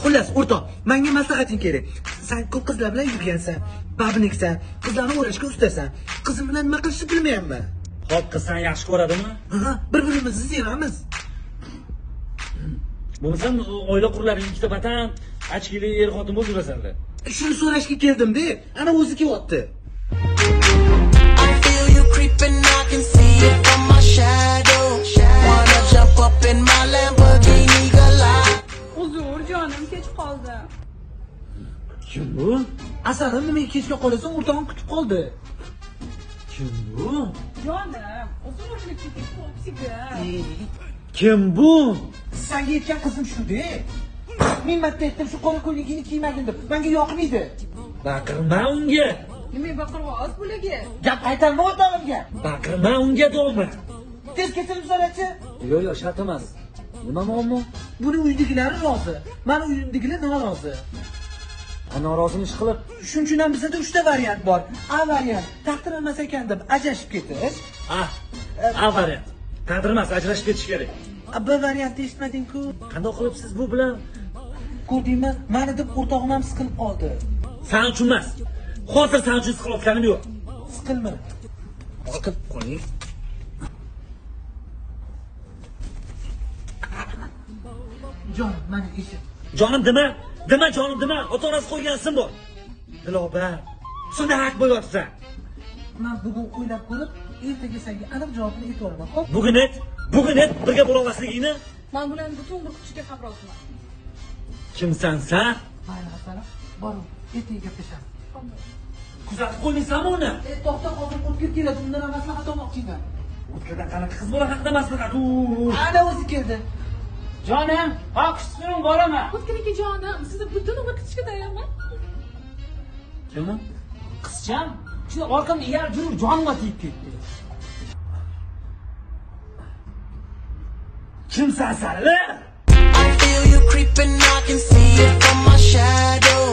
Xullas, o'rtoq, menga maslahating kerak. Sen ko'p qizlar bilan yurgansan, babniksan, qizlarni o'rashga ustasan. Qizim bilan nima qilishni bilmayapman. Xo'p, qiz seni yaxshi ko'radimi? Ha, bir-birimizni sevamiz. Bo'lmasa oila qurlaring ikkita vatan, achkili er-xotin bo'lib yurasanlar. Shuni so'rashga keldim-da, ana o'zi kelyapti. I feel you creeping, I can see it from my shadow. Wanna jump up in my Lamborghini Gallardo. Uzr, jonim kech qoldi. Kim bu? Asarim nimaga kechga qolasan, o'rtog'im kutib qoldi. Kim bu? Jonim, o'zim o'rnib ketib qo'yibsiga. Kim bu? Senga aytgan qizim shu-da. Men marta aytdim shu qora ko'ylagingni kiymagin deb. Menga yoqmaydi. Baqirma unga. Nima baqirvoz bularga? Gap aytolma o'rtog'imga. Baqirma unga do'g'mi. Tez ketirib so'rachi. Yo'q, shart emas. Nima muammo? Buni uydagilari rozi. Meni uyimdagilar norozi. Norozini ish qilib, Shuning uchun ham bizda 3 ta variant bor. A variant, taqdir emas ekan deb ajrashib ketish. A variant. Taqdir emas, ajrashib ketish kerak. B variantni eshitmading-ku. Qanday qilib siz bu bilan? Ko'rdingmi? Meni deb o'rtog'im ham siqilib qoldi. Sen uchun emas. Hozir sen uchun siqilayotganim yo'q. Siqilma. Siqib qo'ying. Jon, meni eshit. Jonim dema, jonim dema. Ota-onasi qo'ygan ism bor. Diloba, shunda haq bo'lyapsan. Men bugun o'ylab ko'rib, ertaga senga aniq javobni aytib olaman. Xo'p? Bugun et birga bo'la olmasligingni. Men bilan butun bir kuchga ham roziman. Kimsan sen? Mayli, asala. Boring, ertaga gaplashamiz. Kuzatib qo'ymaysanmi uni? To'xta, hozir o'tkir keladi. Undan ham maslahat olmoqchiman. O'tkadan qanaqa qiz bola haqida maslahat? Ana o'zi keldi. Jonim, qishsin boraman. O'tkiriki jonim, sizni butun umr kutishga tayyorman. Kim u? Qizcham, shu orqamda iyal jurur jonimga tegib ketdi. Kimsan sen? I feel you creeping, I can see it from my shadow.